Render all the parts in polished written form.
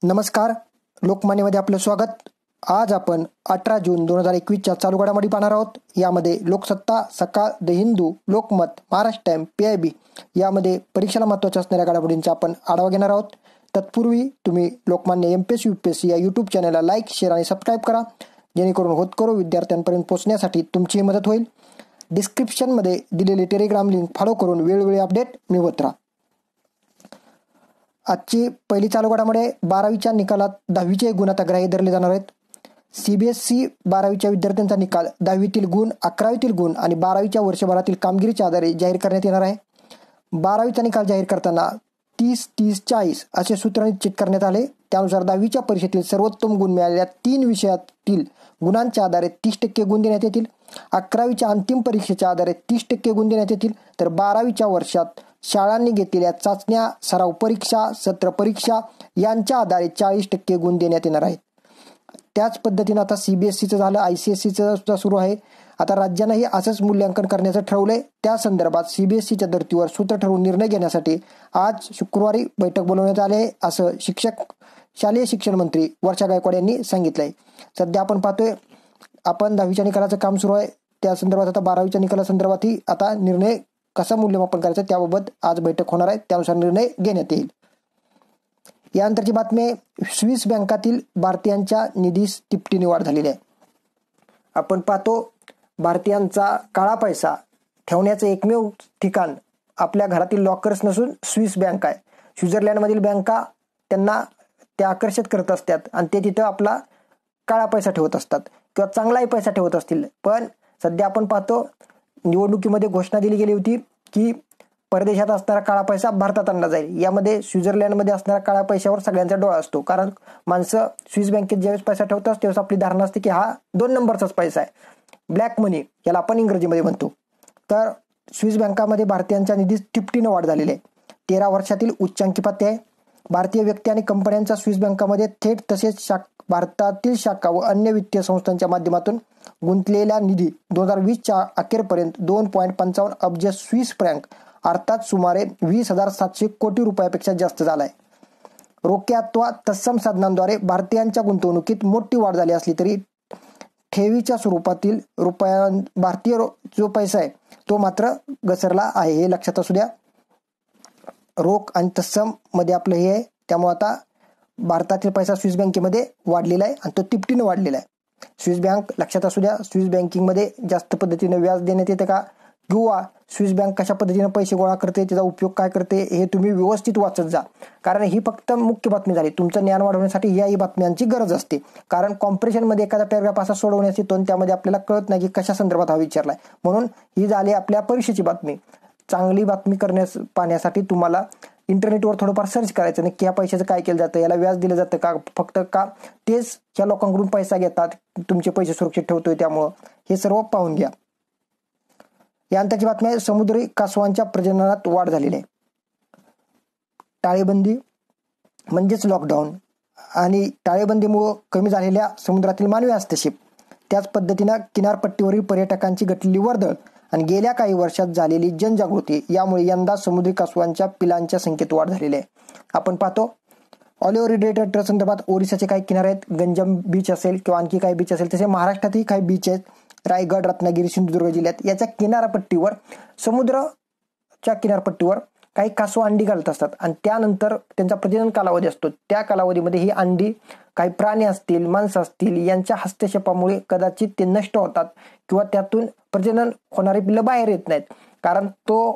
नमस्कार, लोकमान्यमध्ये आपलं स्वागत. आज आपण 18 जून 2021च्या चालू घडामोडी पाहणार आहोत. यामध्ये लोकसत्ता, सकाळ, the Hindu, Lokmat, Maharashtra time, PIB यामध्ये परीक्षेला महत्त्वाच्या असणाऱ्या घडामोडींचा आपण आढावा घेणार आहोत. तत्पूर्वी तुम्ही लोकमान्य MPSC UPSC या यूट्यूब चॅनलला लाईक, शेअर आणि सबस्क्राईब करा, जेणेकरून होतकरू विद्यार्थ्यांपर्यंत पोहोचण्यासाठी तुमची मदत होईल. डिस्क्रिप्शनमध्ये दिलेली टेलिग्राम लिंक फॉलो करून वेळोवेळी अपडेट मिळवत राहा. आजची पहिली चालू घडामोडी 12वीच्या निकालात 10वीचे गुण आता ग्राह्य धरले जाणार आहेत. CBSE 12वीच्या विद्यार्थ्यांचा निकाल 10वीतील गुण, 11वीतील गुण आणि 12वीच्या वर्षभरातील कामगिरीच्या आधारे जाहीर करण्यात येणार आहे. 12वीचा निकाल जाहीर करताना 30-30-40 असे सूत्र निश्चित करण्यात आले. त्यानुसार 10वीच्या परीक्षेतील सर्वोत्तम गुण मिळालेल्या 3 विषयातील गुणांच्या आधारे 30% गुण देण्यात येतील. 11वीच्या अंतिम परीक्षेच्या आधारे 30% गुण देण्यात येतील. तर 12वीच्या वर्षात शाळांनी घेतलेल्या चाचण्या, सराव परीक्षा, सत्र परीक्षा यांच्या आधारे 40% गुण देण्यात येणार आहेत. त्याच पद्धतीनं आता CBSEचं झालं, ICSEचं सुद्धा सुरू आहे. आता राज्यांनाही असंच मूल्यांकन करण्याचं ठरवलंय. त्या संदर्भात CBSEच्या धर्तीवर सूत्र ठरवून निर्णय घेण्यासाठी आज शुक्रवारी बैठक बोलवण्यात आली आहे, असं शालेय शिक्षण मंत्री वर्षा गायकवाड यांनी सांगितलंय. सध्या आपण पाहतोय, आपण 10वीच्या निकालाचं काम सुरू आहे. त्या संदर्भात आता 12वीच्या निकालासंदर्भातही आता निर्णय कसं मूल्यमापन करायचं त्याबाबत आज बैठक होणार आहे. त्यानुसार निर्णय घेण्यात येईल. यानंतरची बातमी आहे, स्विस बँकातील भारतीयांच्या निधीस तिपटीने वाढ झालेली आहे. आपण पाहतो, भारतीयांचा काळा पैसा ठेवण्याचं एकमेव ठिकाण आपल्या घरातील लॉकर्स नसून स्विस बँक आहे. स्वित्झर्लंडमधील बँका त्यांना त्या आकर्षित करत असतात आणि ते तिथं आपला काळा पैसा ठेवत असतात किंवा चांगलाही पैसा ठेवत असतील. पण सध्या आपण पाहतो, निवडणुकीमध्ये घोषणा दिली गेली होती की परदेशात असणारा काळा पैसा भारतात आणला जाईल. यामध्ये स्वित्झर्लंडमध्ये असणाऱ्या काळ्या पैशावर सगळ्यांचा डोळा असतो, कारण माणसं स्विस बँकेत ज्यावेळेस पैसा ठेवतात त्यावेळेस आपली धारणा असते की हा 2 नंबरचाच पैसा आहे, ब्लॅक मनी याला आपण इंग्रजीमध्ये म्हणतो. तर स्विस बँकामध्ये भारतीयांच्या निधीत तिपटीनं वाढ झालेली आहे. 13 वर्षातील उच्चांकी पत्ते आहे. भारतीय व्यक्ती आणि कंपन्यांचा स्विस बँकामध्ये थेट तसेच भारतातील शाखा व अन्य वित्तीय संस्थांच्या माध्यमातून गुंतलेला निधी 2020च्या अखेरपर्यंत 2.55 अब्ज स्विस फ्रँक अर्थात सुमारे 20,700 कोटी रुपयापेक्षा जास्त झाला आहे. रोखे अथवा तत्सम साधनांद्वारे भारतीयांच्या गुंतवणुकीत मोठी वाढ झाली असली तरी ठेवीच्या स्वरूपातील भारतीय जो पैसा आहे तो मात्र घसरला आहे. हे लक्षात असू द्या. रोख आणि तत्सम मध्ये आपलं हे आहे, त्यामुळे आता भारतातील पैसा स्विस बँकेमध्ये वाढलेला आहे आणि तो तिपटीने वाढलेला आहे. स्विस बँक लक्षात असू द्या, स्विस बँकिंगमध्ये जास्त पद्धतीने व्याज देण्यात येते का, किंवा स्विस बँक कशा पद्धतीने पैसे गोळा करते, त्याचा उपयोग काय करते, हे तुम्ही व्यवस्थित वाचत जा. कारण ही फक्त मुख्य बातमी झाली. तुमचं ज्ञान वाढवण्यासाठी याही बातम्यांची गरज असते. कारण कॉम्प्रेशनमध्ये एखादा पॅराग्राफ असा सोडवण्यात येतो आणि त्यामध्ये आपल्याला कळत नाही की कशा संदर्भात हा विचारलाय. म्हणून ही झाली आपल्या परीक्षेची बातमी. चांगली बातमी पाहण्यासाठी तुम्हाला इंटरनेटवर थोडंफार सर्च करायचं, नक्की ह्या पैशाचं काय केलं जातं, याला व्याज दिलं जातं का, फक्त का तेच ह्या लोकांकडून पैसा घेतात, तुमचे पैसे सुरक्षित ठेवतोय, त्यामुळं हे सर्व पाहून घ्या. यानंतरची बातमी आहे, समुद्री कासवांच्या प्रजननात वाढ झालेली आहे. टाळेबंदी म्हणजेच लॉकडाऊन आणि टाळेबंदीमुळे कमी झालेल्या समुद्रातील मानवी हस्तक्षेप, त्याच पद्धतीनं किनारपट्टीवरील पर्यटकांची घटलेली वर्दळ आणि गेल्या काही वर्षात झालेली जनजागृती यामुळे यंदा समुद्री कासवांच्या पिलांच्या संख्येत वाढ झालेली आहे. आपण पाहतो, ऑलिव्ह संदर्भात ओरिसाचे काही किनारे आहेत, गंजम बीच असेल किंवा आणखी काही बीच असेल, तसे महाराष्ट्रातही काही बीच आहेत. रायगड, रत्नागिरी, सिंधुदुर्ग जिल्ह्यात याच्या किनारपट्टीवर, समुद्राच्या किनारपट्टीवर काही कासव अंडी घालत असतात आणि त्यानंतर त्यांचा प्रजनन कालावधी असतो. त्या कालावधीमध्ये ही अंडी काही प्राणी असतील, माणसं असतील यांच्या हस्तक्षेपामुळे कदाचित ते नष्ट होतात किंवा त्यातून प्रजनन होणारी पिल्लं बाहेर येत नाहीत. कारण तो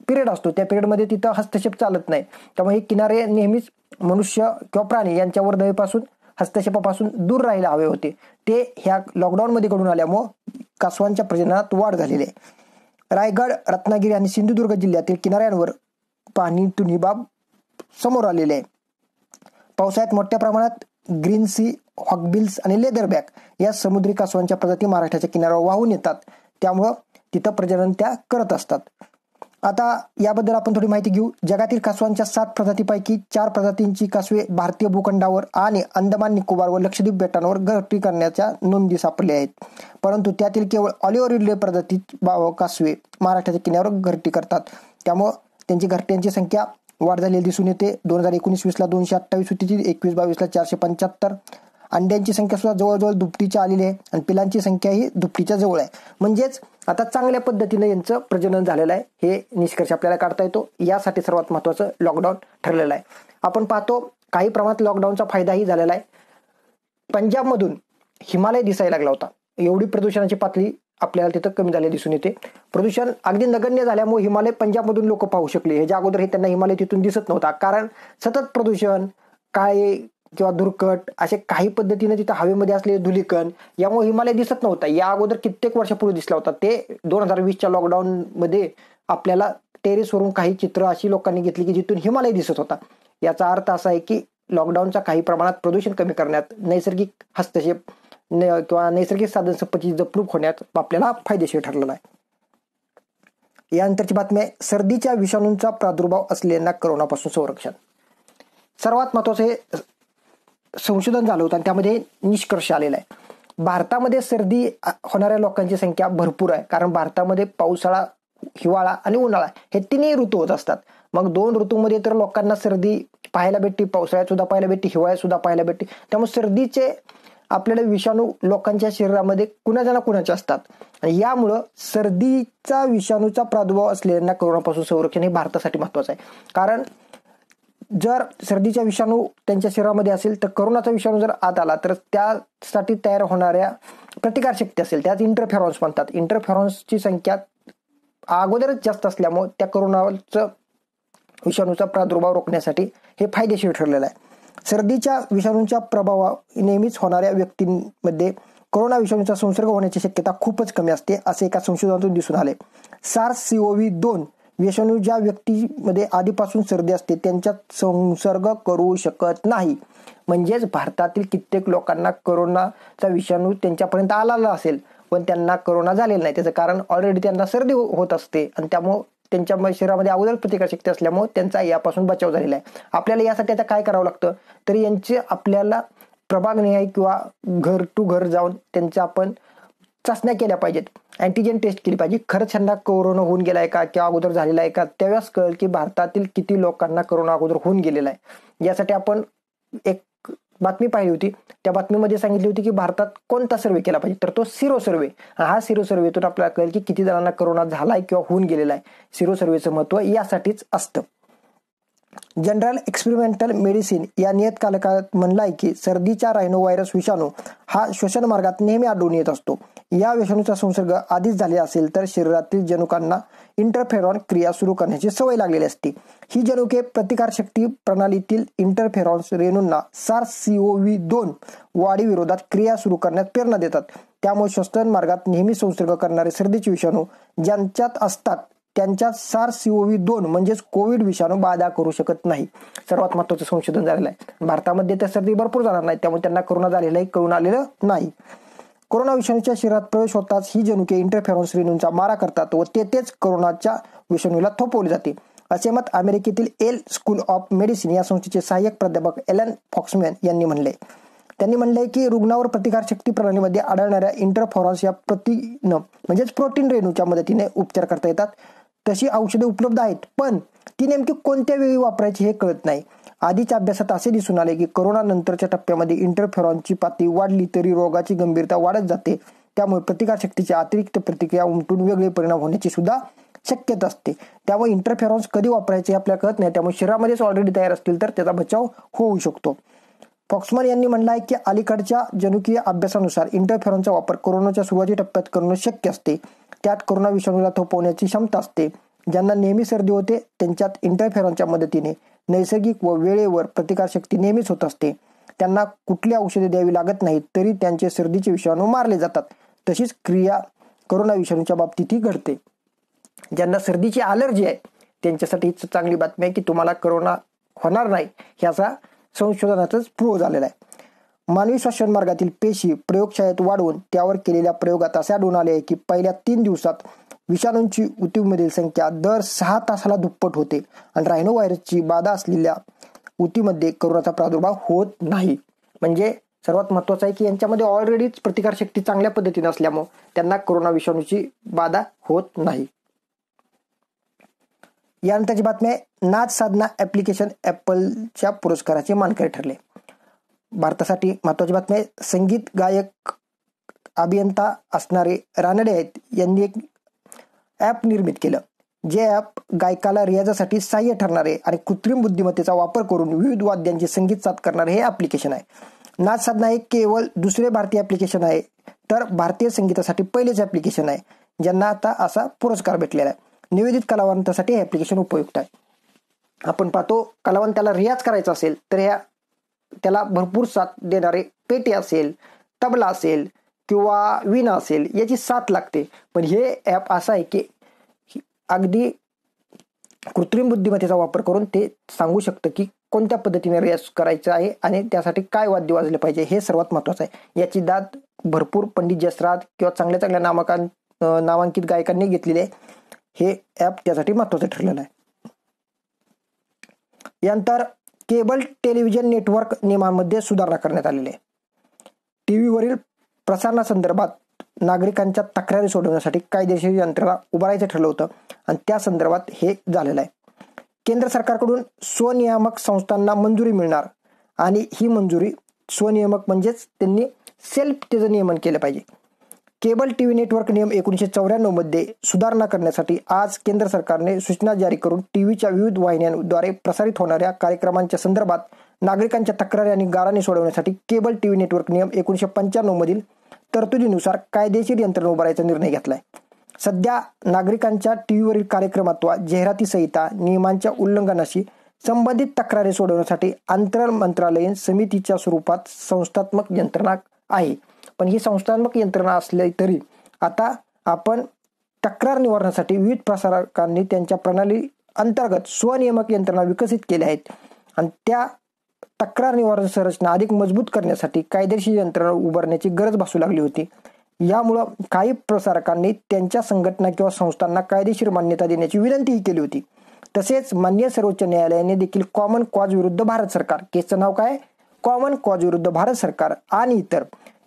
पिरियड असतो, त्या पिरियडमध्ये तिथं हस्तक्षेप चालत नाही. त्यामुळे हे किनारे नेहमीच मनुष्य किंवा प्राणी यांच्या वर्दळीपासून, हस्तक्षेपापासून दूर राहायला हवे होते. ते ह्या लॉकडाऊनमध्ये घडून आल्यामुळे कासवांच्या प्रजननात वाढ झालेली आहे. रायगड, रत्नागिरी आणि सिंधुदुर्ग जिल्ह्यातील किनाऱ्यांवर पाणीतून ही बाब समोर आलेली आहे. पावसाळ्यात मोठ्या प्रमाणात ग्रीन सी, हॉकबिल्स आणि लेदरबॅक या समुद्री कासवांच्या प्रजाती महाराष्ट्राच्या किनाऱ्यावर वाहून येतात. त्यामुळं तिथं प्रजनन त्या करत असतात. आता याबद्दल आपण थोडी माहिती घेऊ. जगातील कासवांच्या 7 प्रजातीपैकी 4 प्रजातींची कासवे भारतीय भूखंडावर आणि अंदमान निकोबार व लक्षद्वीप बेटांवर घरटी करण्याच्या नोंदी सापडल्या आहेत. परंतु त्यातील केवळ ऑलिव्ह रिडले प्रजातीत कासवे महाराष्ट्राच्या किनाऱ्यावर घरटी करतात. त्यामुळे त्यांची घरट्यांची संख्या वाढ झालेली दिसून येते. 2019-20ला 228 होती ती 21-22ला 475. अंड्यांची संख्या सुद्धा जवळजवळ दुपटीच्या आलेली आहे आणि पिलांची संख्या ही दुपटीच्या जवळ आहे. म्हणजेच आता चांगल्या पद्धतीने यांचं प्रजनन झालेलं आहे, हे निष्कर्ष आपल्याला काढता येतो. यासाठी सर्वात महत्त्वाचं लॉकडाऊन ठरलेलं आहे. आपण पाहतो काही प्रमाणात लॉकडाऊनचा फायदाही झालेला आहे. पंजाबमधून हिमालय दिसायला लागला होता. एवढी प्रदूषणाची पातळी आपल्याला तिथं कमी झालेली दिसून येते. प्रदूषण अगदी नगण्य झाल्यामुळे हिमालय पंजाबमधून लोक पाहू शकले. ह्याच्या अगोदर हे त्यांना हिमालय तिथून दिसत नव्हता, कारण सतत प्रदूषण, काळे किंवा धुरकट असे काही पद्धतीने तिथं हवेमध्ये असलेले धुलीकण, यामुळे हिमालय दिसत नव्हता. या अगोदर कित्येक वर्षापूर्वी दिसला होता. ते 2020च्या लॉकडाऊन मध्ये आपल्याला टेरेसवरून काही चित्र अशी लोकांनी घेतली की जिथून हिमालय दिसत होता. याचा अर्थ असा आहे की लॉकडाऊनचा काही प्रमाणात प्रदूषण कमी करण्यात, नैसर्गिक हस्तक्षेप किंवा नैसर्गिक साधन संपत्तीची जपणूक होण्यात आपल्याला फायदेशीर ठरलेला आहे. यानंतरची बातमी आहे, सर्दीच्या विषाणूंचा प्रादुर्भाव असलेल्यांना करोनापासून संरक्षण. सर्वात महत्वाचं हे संशोधन झालं होतं आणि त्यामध्ये निष्कर्ष आलेला आहे. भारतामध्ये सर्दी होणाऱ्या लोकांची संख्या भरपूर आहे, कारण भारतामध्ये पावसाळा, हिवाळा आणि उन्हाळा हे तिन्ही ऋतू होत असतात. मग 2 ऋतूमध्ये तर लोकांना सर्दी पाहायला भेटते, पावसाळ्यात सुद्धा पाहायला भेटते, हिवाळ्यात सुद्धा पाहायला भेटते. त्यामुळे सर्दीचे आपल्याला विषाणू लोकांच्या शरीरामध्ये कुणाच्या ना कुणाचे असतात आणि यामुळं सर्दीचा विषाणूचा प्रादुर्भाव असलेल्यांना करोनापासून संरक्षण हे भारतासाठी महत्वाचं आहे. कारण जर सर्दीचा विषाणू त्यांच्या शरीरामध्ये असेल तर करोनाचा विषाणू जर आत आला तर त्यासाठी तयार होणाऱ्या प्रतिकारशक्ती असेल, त्यात इंटरफेरॉन्स म्हणतात. इंटरफेरॉन्सची संख्या अगोदरच जास्त असल्यामुळे त्या करोनाचा विषाणूचा प्रादुर्भाव रोखण्यासाठी हे फायदेशीर ठरलेलं आहे. सर्दीच्या विषाणूंच्या प्रभावा नेहमीच होणाऱ्या व्यक्तींमध्ये कोरोना विषाणूचा संसर्ग होण्याची शक्यता खूपच कमी असते, असे एका संशोधनातून दिसून आले. SARS-CoV-2 विषाणू ज्या व्यक्तीमध्ये आधीपासून सर्दी असते त्यांच्यात संसर्ग करू शकत नाही. म्हणजेच भारतातील कित्येक लोकांना करोनाचा विषाणू त्यांच्यापर्यंत आलेला असेल पण त्यांना करोना झालेला नाही. त्याचं कारण ऑलरेडी त्यांना सर्दी होत असते आणि त्यामुळे त्यांच्या शरीरामध्ये अगोदर प्रतिकारशक्ती असल्यामुळे त्यांचा यापासून बचाव झालेला आहे. आपल्याला यासाठी आता काय करावं लागतं, तर यांचे आपल्याला प्रभागनिहाय किंवा घर टू घर जाऊन त्यांच्या आपण चाचण्या केल्या पाहिजेत, अँटीजेन टेस्ट केली पाहिजे. खरंच त्यांना कोरोना होऊन गेलाय का किंवा अगोदर झालेला आहे का, त्यावेळेस कळेल की भारतातील किती लोकांना कोरोना अगोदर होऊन गेलेला आहे. यासाठी आपण एक बातमी पाहिली होती. त्या बातमीमध्ये सांगितली होती की भारतात कोणता सर्वे केला पाहिजे, तर तो सिरो सर्वे. हा सिरो सर्वेतून आपल्याला कळेल की किती जणांना कोरोना झालाय किंवा होऊन गेलेला आहे. सिरो सर्वेचं महत्व यासाठीच असतं. जनरल एक्सपेरिमेंटल मेडिसिन या नियतकालिकात म्हणलाय की सर्दीचा रायनो व्हायरस विषाणू हा श्वसन मार्गात नेहमी आढळून येत असतो. या विषाणूचा संसर्ग आधीच झालेला असेल तर शरीरातील जनुकांना इंटरफेरॉन क्रिया सुरू करण्याची सवय लागलेली असते. ही जनुके प्रतिकारशक्ती प्रणालीतील इंटरफेरॉन्स रेणूंना SARS-CoV-2 वाढीविरोधात क्रिया सुरू करण्यात प्रेरणा देतात. त्यामुळे श्वसन मार्गात नेहमी संसर्ग करणारे सर्दीचे विषाणू ज्यांच्यात असतात त्यांच्यात SARS-CoV-2 म्हणजेच कोविड विषाणू बाधा करू शकत नाही. सर्वात महत्वाचं संशोधन झालेलं आहे. भारतामध्ये तर सर्दी भरपूर जाणार नाही, त्यामुळे त्यांना कोरोना झालेला आहे कळून आलेलं नाही. कोरोना विषाणूच्या शरीरात प्रवेश होताच ही जनुके इंटरफेरॉन्स रेणूंचा मारा करतात व तेथेच कोरोनाच्या विषाणूला थोपवले जाते, असे मत अमेरिकेतील येल स्कूल ऑफ मेडिसिन या संस्थेचे सहाय्यक प्राध्यापक एलन फॉक्समॅन यांनी म्हणले. त्यांनी म्हणले की रुग्णावर प्रतिकारशक्ती प्रणालीमध्ये आढळणाऱ्या इंटरफेरॉन्स या प्रथिन म्हणजेच प्रोटीन रेणूच्या मदतीने उपचार करता येतात. तशी औषधे उपलब्ध आहेत, पण ती नेमकी कोणत्या वेळी वापरायची हे कळत नाही. आधीच्या अभ्यासात असे दिसून आले की कोरोना नंतरच्या टप्प्यामध्ये इंटरफेरॉनची पातळी वाढली तरी रोगाची गंभीरता वाढत जाते. त्यामुळे प्रतिकारशक्तीची अतिरिक्त प्रतिक्रिया उमटून वेगळे परिणाम होण्याची सुद्धा शक्यता असते. त्यामुळे इंटरफेरॉन्स कधी वापरायचे आपल्याला कळत नाही. त्यामुळे शरीरामध्येच ऑलरेडी तयार असतील तर त्याचा बचाव होऊ शकतो. फॉक्समन यांनी म्हणलं आहे की अलीकडच्या जनुकीय अभ्यासानुसार इंटरफेरॉनचा वापर कोरोनाच्या सुरुवाती टप्प्यात करणं शक्य असते. त्यात कोरोना विषाणूला थोपवण्याची क्षमता असते. ज्यांना नेहमी सर्दी होते त्यांच्यात इंटरफेरॉनच्या मदतीने नैसर्गिक व वेळेवर प्रतिकारशक्ती नेहमीच होत असते. त्यांना कुठली औषधे द्यावी लागत नाहीत तरी त्यांचे सर्दीचे विषाणू मारले जातात. तशीच क्रिया कोरोना विषाणूच्या बाबतीतही घडते. ज्यांना सर्दीची अलर्जी आहे त्यांच्यासाठी ही चांगली बातमी आहे की तुम्हाला कोरोना होणार नाही, ह्याचा संशोधनातच प्रूव्ह झालेला आहे. मानवी श्वसन मार्गातील पेशी प्रयोगशाळेत वाढवून त्यावर केलेल्या प्रयोगात असे आढळून आले आहे की पहिल्या 3 दिवसात विषाणूंची उतीमधील संख्या दर 6 तासाला दुप्पट होते आणि रायनो व्हायरसची बाधा असलेल्या उतीमध्ये कोरोनाचा प्रादुर्भाव होत नाही. म्हणजे सर्वात महत्वाचं आहे की यांच्यामध्ये ऑलरेडीच प्रतिकारशक्ती चांगल्या पद्धतीने असल्यामुळे त्यांना कोरोना विषाणूची बाधा होत नाही. यानंतरची बातमी आहे, नाद साधना ॲप्लिकेशन ॲपलच्या पुरस्काराचे मानकरी ठरले. भारतासाठी महत्त्वाची बातमी आहे, संगीत गायक अभियंता असणारे रानडे आहेत यांनी एक ॲप निर्मित केलं. जे ॲप गायकाला रियाजासाठी सहाय्य ठरणारे आणि कृत्रिम बुद्धिमत्तेचा वापर करून विविध वाद्यांचे संगीत साथ करणारे हे ॲप्लिकेशन आहे. नाद साधना हे केवळ दुसरे भारतीय ॲप्लिकेशन आहे, तर भारतीय संगीतासाठी पहिलेच ॲप्लिकेशन आहे ज्यांना आता असा पुरस्कार भेटलेला आहे. निवेदित कलावंतासाठी हे ॲप्लिकेशन उपयुक्त आहे. आपण पाहतो, कलावंताला रियाज करायचा असेल तर त्याला भरपूर साथ देणारे पेटी असेल, तबला असेल किंवा वीणा असेल याची साथ लागते. पण हे ॲप असं आहे की अगदी कृत्रिम बुद्धिमत्तेचा वापर करून ते सांगू शकतं की कोणत्या पद्धतीने रियाज करायचा आहे आणि त्यासाठी काय वाद्य वाजले पाहिजे, हे सर्वात महत्त्वाचं आहे. याची दाद भरपूर पंडित जसराज किंवा चांगल्या चांगल्या नामांकित गायकांनी घेतलेली आहे. हे ॲप त्यासाठी महत्त्वाचं ठरलेलं आहे. यानंतर केबल टेलिव्हिजन नेटवर्क नियमांमध्ये सुधारणा करण्यात आलेली आहे. टीव्हीवरील प्रसारणासंदर्भात नागरिकांच्या तक्रारी सोडवण्यासाठी कायदेशीर यंत्रणा उभारायचं ठरलं होतं आणि त्या संदर्भात हे झालेलं आहे. केंद्र सरकारकडून स्वनियामक संस्थांना मंजुरी मिळणार आणि ही मंजुरी स्वनियामक म्हणजेच त्यांनी सेल्फ त्याचं नियमन केलं पाहिजे. केबल टीव्ही नेटवर्क नियम 1994 मध्ये सुधारणा करण्यासाठी आज केंद्र सरकारने सूचना जारी करून टीव्हीच्या विविध वाहिन्यांद्वारे प्रसारित होणाऱ्या कार्यक्रमांच्या संदर्भात नागरिकांच्या तक्रारी आणि गाऱ्हाणे सोडवण्यासाठी केबल टीव्ही नेटवर्क नियम 1995 मधील तरतुदीनुसार कायदेशीर यंत्रणा उभारायचा निर्णय घेतलाय. सध्या नागरिकांच्या टीव्हीवरील कार्यक्रम अथवा जाहिराती संहिता नियमांच्या उल्लंघनाशी संबंधित तक्रारी सोडवण्यासाठी आंतर मंत्रालयीन समितीच्या स्वरूपात संस्थात्मक यंत्रणा आहे. पण ही संस्थात्मक यंत्रणा असली तरी आता आपण तक्रार निवारणासाठी विविध प्रसारकांनी त्यांच्या प्रणाली अंतर्गत स्वनियामक यंत्रणा विकसित केल्या आहेत आणि त्या तक्रार निवारण संरचना अधिक मजबूत करण्यासाठी कायदेशीर यंत्रणा उभारण्याची गरज भासू लागली होती. यामुळं काही प्रसारकांनी त्यांच्या संघटना किंवा संस्थांना कायदेशीर मान्यता देण्याची विनंतीही केली होती. तसेच माननीय सर्वोच्च न्यायालयाने देखील कॉमन कॉज विरुद्ध भारत सरकार, केसचं नाव काय, कॉमन कॉज विरुद्ध भारत सरकार आणि इतर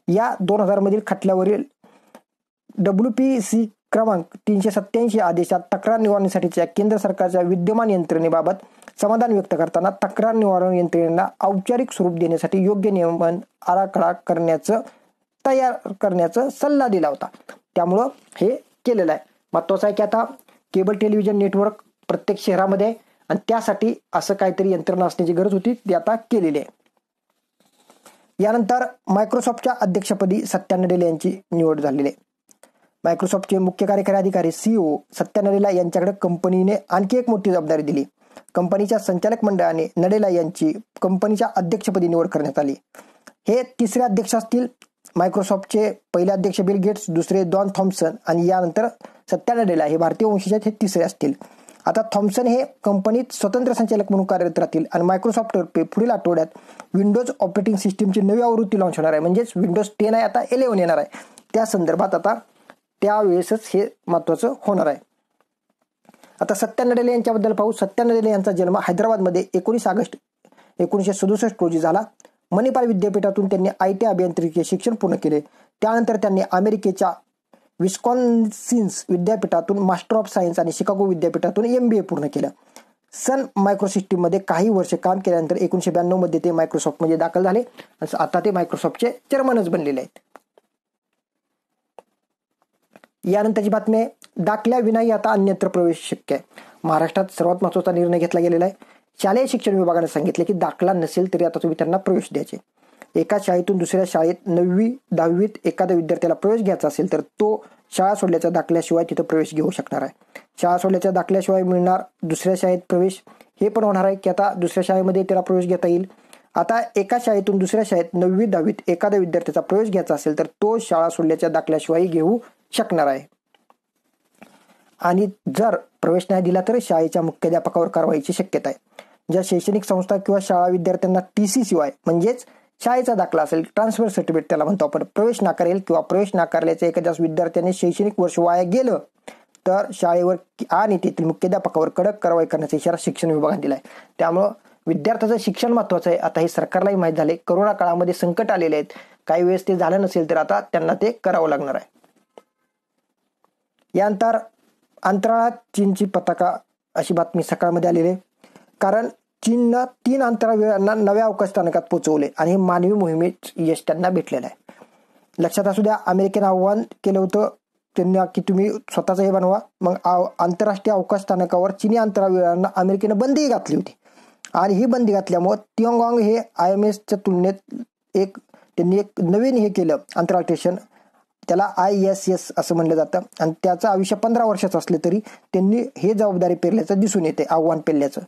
या 2000 मधील खटल्यावरील WPC क्रमांक 387 आदेशात तक्रार निवारणासाठीच्या केंद्र सरकारच्या विद्यमान यंत्रणेबाबत समाधान व्यक्त करताना तक्रार निवारण यंत्रणेला औपचारिक स्वरूप देण्यासाठी योग्य नियमन आराखडा तयार करण्याचा सल्ला दिला होता. त्यामुळं हे केलेलं आहे. महत्त्वाचं आहे की आता केबल टेलिव्हिजन नेटवर्क प्रत्येक शहरामध्ये आणि त्यासाठी असं काहीतरी यंत्रणा असण्याची गरज होती, ती आता केलेली आहे. यानंतर मायक्रोसॉफ्टच्या अध्यक्षपदी सत्या नडेला यांची निवड झालेली आहे. मायक्रोसॉफ्टचे मुख्य कार्यकारी अधिकारी CEO सत्या नडेला यांच्याकडे कंपनीने आणखी एक मोठी जबाबदारी दिली. कंपनीच्या संचालक मंडळाने नडेला यांची कंपनीच्या अध्यक्षपदी निवड करण्यात आली. हे तिसरे अध्यक्ष असतील. मायक्रोसॉफ्टचे पहिले अध्यक्ष बिल गेट्स, दुसरे डॉन थॉम्सन आणि यानंतर सत्या नडेला हे भारतीय वंशाचे हे तिसरे असतील. आता थॉम्सन हे कंपनीत स्वतंत्र संचालक म्हणून कार्यरत राहतील आणि मायक्रोसॉफ्टतर्फे पुढील आठवड्यात विंडोज ऑपरेटिंग सिस्टीमची नवी आवृत्ती लॉन्च होणार आहे. म्हणजेच विंडोज 10 आहे, आता 11 येणार आहे. त्या संदर्भात आता त्यावेळेसच हे महत्त्वाचं होणार आहे. आता सत्या नडेला यांच्याबद्दल पाहू. सत्या नडेला यांचा जन्म हैदराबादमध्ये 19 ऑगस्ट 1967 रोजी झाला. मणिपाल विद्यापीठातून त्यांनी IT अभियांत्रिकी शिक्षण पूर्ण केले. त्यानंतर त्यांनी अमेरिकेच्या विस्कॉन्सिन विद्यापीठातून मास्टर ऑफ सायन्स आणि शिकागो विद्यापीठातून MBA पूर्ण केलं. सन मायक्रोसिस्टीममध्ये काही वर्ष काम केल्यानंतर 1992 मध्ये ते मायक्रोसॉफ्टमध्ये दाखल झाले. आता ते मायक्रोसॉफ्टचे चेअरमनच बनलेले आहेत. यानंतरची बातमी आहे, दाखल्या विनाही आता अन्यत्र प्रवेश शक्य आहे. महाराष्ट्रात सर्वात महत्त्वाचा निर्णय घेतला गेलेला आहे. शालेय शिक्षण विभागाने सांगितले की दाखला नसेल तरी आता तुम्ही त्यांना प्रवेश द्यायचे. एका शाळेतून दुसऱ्या शाळेत 9वी 10वीत एखाद्या विद्यार्थ्याला प्रवेश घ्यायचा असेल तर तो शाळा सोडल्याच्या दाखल्याशिवाय तिथं प्रवेश घेऊ शकणार आहे. शाळा सोडल्याच्या दाखल्याशिवाय मिळणार दुसऱ्या शाळेत प्रवेश हे पण होणार आहे की आता दुसऱ्या शाळेमध्ये त्याला प्रवेश घेता येईल. आता एका शाळेतून दुसऱ्या शाळेत 9वी 10वीत एखाद्या विद्यार्थ्याचा प्रवेश घ्यायचा असेल तर तो शाळा सोडल्याच्या दाखल्याशिवाय घेऊ शकणार आहे. आणि जर प्रवेश नाही दिला तर शाळेच्या मुख्याध्यापकावर कारवाईची शक्यता आहे. ज्या शैक्षणिक संस्था किंवा शाळा विद्यार्थ्यांना TC शिवाय म्हणजेच शाळेचा दाखला असेल, ट्रान्सफर सर्टिफिकेट त्याला म्हणतो आपण, प्रवेश नाकारेल किंवा प्रवेश नाकारल्याच्या एखाद्या विद्यार्थ्याने शैक्षणिक वर्ष वाया गेलं तर शाळेवर आणि तेथील मुख्याध्यापकावर कडक कारवाई करण्याचा इशारा शिक्षण विभागाने दिला आहे. त्यामुळं विद्यार्थ्याचं शिक्षण महत्त्वाचं आहे. आता हे सरकारलाही माहीत झाले. करोना काळामध्ये संकट आलेले आहेत. काही वेळेस ते झालं नसेल तर आता त्यांना ते करावं लागणार आहे. यानंतर अंतराळात चीनची पताका अशी बातमी सकाळमध्ये आलेली आहे. कारण चीननं 3 अंतराळवीरांना नव्या अवकाश स्थानकात पोहोचवले आणि हे मानवी मोहिमेत यश त्यांना भेटलेलं आहे. लक्षात असू द्या, अमेरिकेनं आव्हान केलं होतं त्यांना की तुम्ही स्वतःचं हे बनवा. मग आंतरराष्ट्रीय अवकाश स्थानकावर चीनी अंतराळवीरांना अमेरिकेनं बंदी घातली होती आणि ही बंदी घातल्यामुळे तियांगॉंग हे IMSच्या तुलनेत त्यांनी एक नवीन हे केलं अंतराळ स्टेशन, त्याला ISS असं म्हणलं जातं आणि त्याचं आयुष्य 15 वर्षाचं असले तरी त्यांनी हे जबाबदारी पेरल्याचं दिसून येते, आव्हान पेरल्याचं.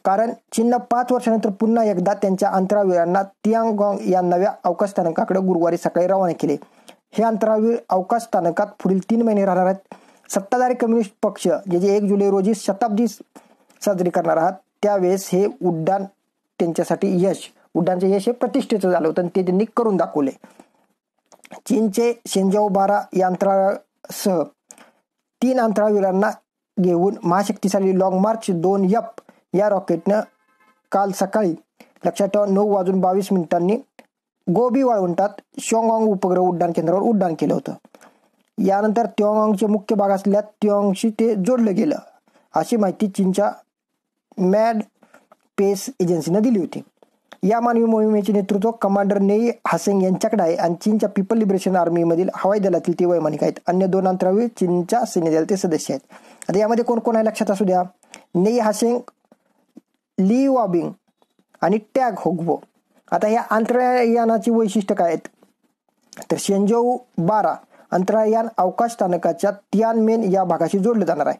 कारण चीननं 5 वर्षानंतर पुन्हा एकदा त्यांच्या अंतराळवीरांना तियांगॉंग या नव्या अवकाश स्थानकाकडे गुरुवारी सकाळी रवाना केले. हे अंतराळवीर अवकाश स्थानकात पुढील 3 महिने राहणार आहेत. सत्ताधारी कम्युनिस्ट पक्ष जे 1 जुलै रोजी शताब्दी साजरी करणार आहात त्यावेळेस हे उड्डाण त्यांच्यासाठी उड्डाणचं यश हे प्रतिष्ठेचं झालं होतं आणि ते त्यांनी करून दाखवले. चीनचे शेंजाओ 12 या अंतराळासह 3 अंतराळवीरांना घेऊन महाशक्तिशाली लाँग मार्च 2F या रॉकेटनं काल सकाळी लक्षात ठेवा 9:22 गोबी वाळवंटात श्योंगॉंग उपग्रह उड्डाण केंद्रावर उड्डाण केलं होतं. यानंतर तियांगॉंगचे मुख्य भाग असलेल्या तियांगशी ते जोडलं गेलं अशी माहिती चीनच्या मॅड स्पेस एजन्सीनं दिली होती. या मानवी मोहिमेचे नेतृत्व कमांडर नेई हासेंग यांच्याकडे आहे आणि चीनच्या पीपल लिबरेशन आर्मीमधील हवाई दलातील ते वैमानिक आहेत. अन्य 2 अंतराळवीर चीनच्या सैन्यदलाचे सदस्य आहेत. आता यामध्ये कोण कोण आहे लक्षात असू द्या. नेई हासेंग, ली वाबिंग आणि टॅग होगबो. आता या अंतराळयानाची वैशिष्ट्य काय आहेत तर शेंजाओ 12 अंतराळयान अवकाश स्थानकाच्या तियानमेन या भागाशी जोडलं जाणार आहे.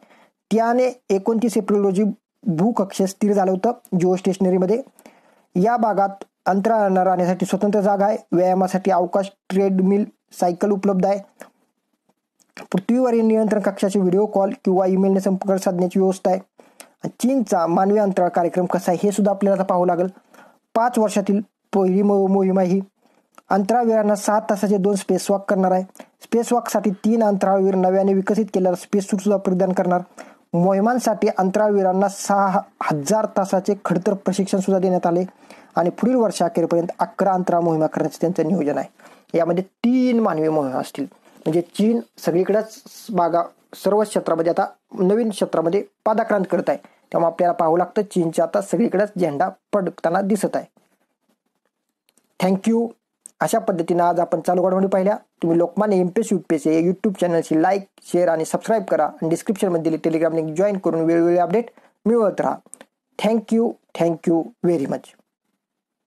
तियाने 29 एप्रिल रोजी भूकक्षेत स्थिर झालं होतं जिओ स्टेशनरीमध्ये. या भागात अंतराळयानांना राहण्यासाठी स्वतंत्र जागा आहे. व्यायामासाठी अवकाश ट्रेडमिल सायकल उपलब्ध आहे. पृथ्वीवरील नियंत्रण कक्षाचे व्हिडिओ कॉल किंवा ईमेलने संपर्क साधण्याची व्यवस्था आहे. चीनचा मानवी अंतराळ कार्यक्रम कसा आहे हे सुद्धा आपल्याला पाहावं लागेल. 5 वर्षातील पहिली मोहीम ही. अंतराळवीरांना 6 तासाचे 2 स्पेसवॉक करणार आहे. स्पेसवॉकसाठी 3 अंतराळवीर नव्याने विकसित केलेला स्पेस सूट सुद्धा परिधान करणार. मोहिमांसाठी अंतराळवीरांना 6000 तासाचे खडतर प्रशिक्षण सुद्धा देण्यात आले आणि पुढील वर्षाअखेरपर्यंत 11 अंतराळ मोहिमा करण्याचं त्यांचं नियोजन आहे. यामध्ये 3 मानवी मोहिमा असतील. म्हणजे चीन सगळीकडेच सर्व क्षेत्रामध्ये आता नवीन क्षेत्रामध्ये पादाक्रांत करत आहे. त्यामुळे आपल्याला पाहावं लागतं चीनच्या आता सगळीकडेच झेंडा फडकताना दिसत आहे. थँक्यू. अशा पद्धतीने आज आपण चालू घडामोडी पाहिल्या. तुम्ही लोकमान्य MPSC UPSC या यूट्यूब चॅनलशी लाईक, शेअर आणि सबस्क्राईब करा आणि डिस्क्रिप्शनमध्ये दिलेली टेलिग्राम लिंक जॉईन करून वेळोवेळी अपडेट मिळवत राहा. Thank you very much.